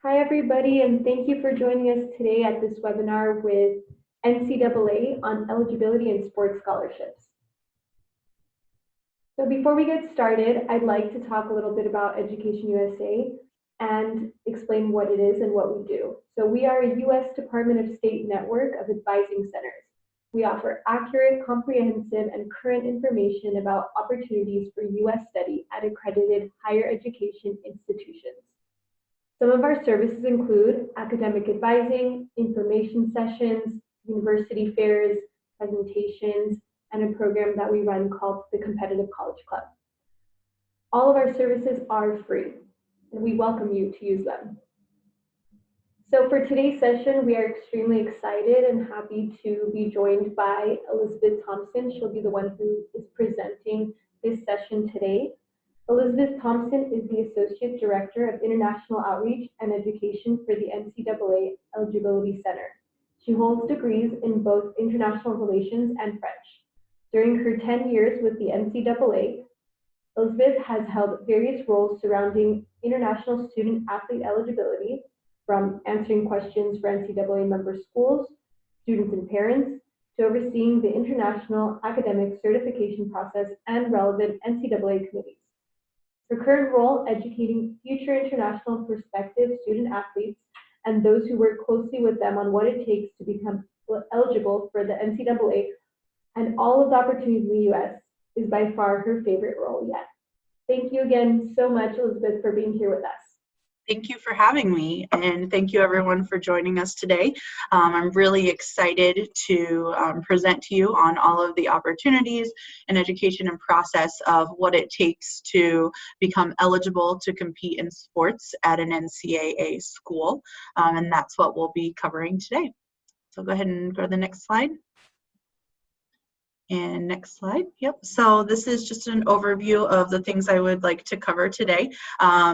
Hi, everybody, and thank you for joining us today at this webinar with NCAA on eligibility and sports scholarships. So before we get started, I'd like to talk a little bit about Education USA and explain what it is and what we do. So we are a U.S. Department of State network of advising centers. We offer accurate, comprehensive, and current information about opportunities for U.S. study at accredited higher education institutions. Some of our services include academic advising, information sessions, university fairs, presentations, and a program that we run called the Competitive College Club. All of our services are free, and we welcome you to use them. So for today's session, we are extremely excited and happy to be joined by Elizabeth Thompson. She'll be the one who is presenting this session today. Elizabeth Thompson is the Associate Director of International Outreach and Education for the NCAA Eligibility Center. She holds degrees in both international relations and French. During her 10 years with the NCAA, Elizabeth has held various roles surrounding international student athlete eligibility, from answering questions for NCAA member schools, students and parents, to overseeing the international academic certification process and relevant NCAA committees. Her current role, educating future international prospective student athletes and those who work closely with them on what it takes to become eligible for the NCAA and all of the opportunities in the U.S. is by far her favorite role yet. Thank you again so much, Elizabeth, for being here with us. Thank you for having me, and thank you everyone for joining us today. I'm really excited to present to you on all of the opportunities and education and process of what it takes to become eligible to compete in sports at an NCAA school, and that's what we'll be covering today. So go ahead and go to the next slide. And next slide. Yep. So this is just an overview of the things I would like to cover today.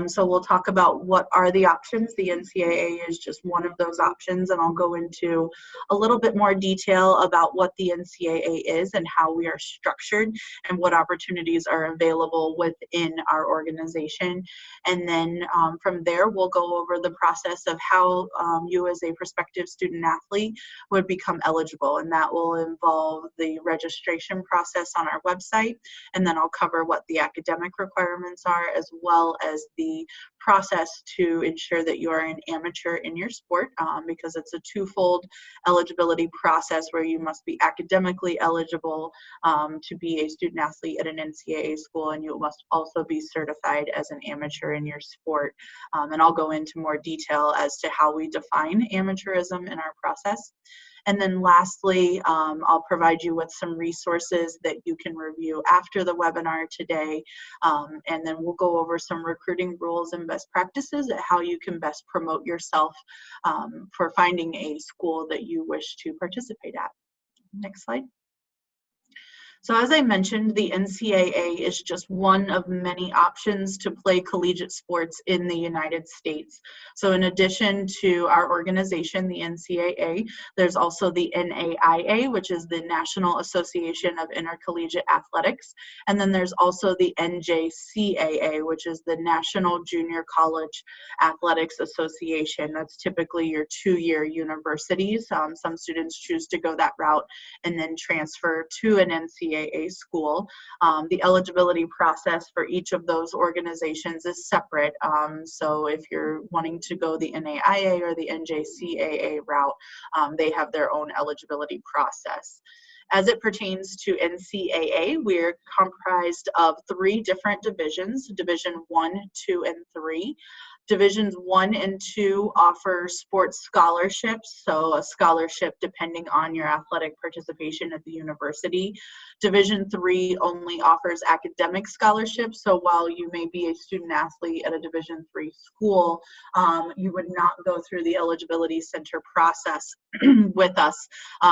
So we'll talk about what are the options. The NCAA is just one of those options, and I'll go into a little bit more detail about what the NCAA is and how we are structured and what opportunities are available within our organization. And then from there, we'll go over the process of how you as a prospective student athlete would become eligible, and that will involve the registration process on our website, and then I'll cover what the academic requirements are, as well as the process to ensure that you are an amateur in your sport, because it's a twofold eligibility process where you must be academically eligible to be a student athlete at an NCAA school, and you must also be certified as an amateur in your sport. And I'll go into more detail as to how we define amateurism in our process. And then lastly, I'll provide you with some resources that you can review after the webinar today. And then we'll go over some recruiting rules and best practices at how you can best promote yourself for finding a school that you wish to participate at. Next slide. So as I mentioned, the NCAA is just one of many options to play collegiate sports in the United States. So in addition to our organization, the NCAA, there's also the NAIA, which is the National Association of Intercollegiate Athletics. And then there's also the NJCAA, which is the National Junior College Athletics Association. That's typically your two-year universities. Some students choose to go that route and then transfer to an NCAA school. The eligibility process for each of those organizations is separate. So if you're wanting to go the NAIA or the NJCAA route, they have their own eligibility process. As it pertains to NCAA, we're comprised of 3 different divisions, Division 1, 2, and 3. Divisions 1 and 2 offer sports scholarships, so a scholarship depending on your athletic participation at the university. Division 3 only offers academic scholarships, so while you may be a student athlete at a Division 3 school, you would not go through the eligibility center process with us.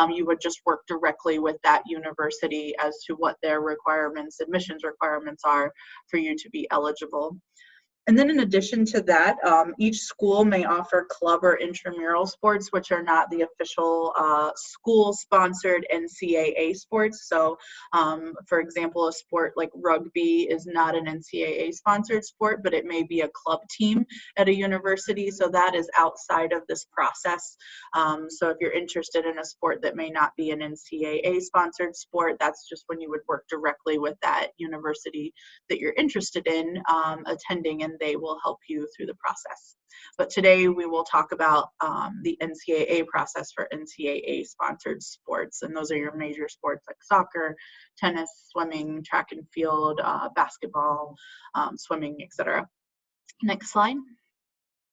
You would just work directly with that university as to what their requirements, admissions requirements are for you to be eligible. And then in addition to that, each school may offer club or intramural sports, which are not the official school-sponsored NCAA sports. So, for example, a sport like rugby is not an NCAA-sponsored sport, but it may be a club team at a university. So that is outside of this process. So if you're interested in a sport that may not be an NCAA-sponsored sport, that's just when you would work directly with that university that you're interested in attending, and they will help you through the process. But today we will talk about the NCAA process for NCAA-sponsored sports, and those are your major sports like soccer, tennis, swimming, track and field, basketball, swimming, etc. Next slide.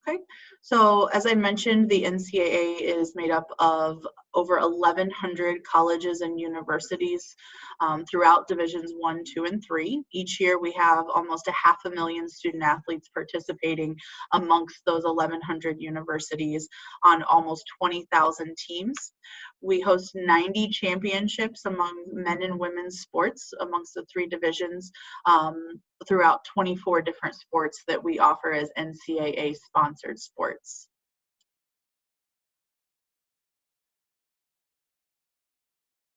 Okay, so as I mentioned, the NCAA is made up of over 1,100 colleges and universities throughout divisions 1, 2, and 3. Each year we have almost 500,000 student athletes participating amongst those 1,100 universities on almost 20,000 teams. We host 90 championships among men and women's sports amongst the 3 divisions throughout 24 different sports that we offer as NCAA sponsored sports.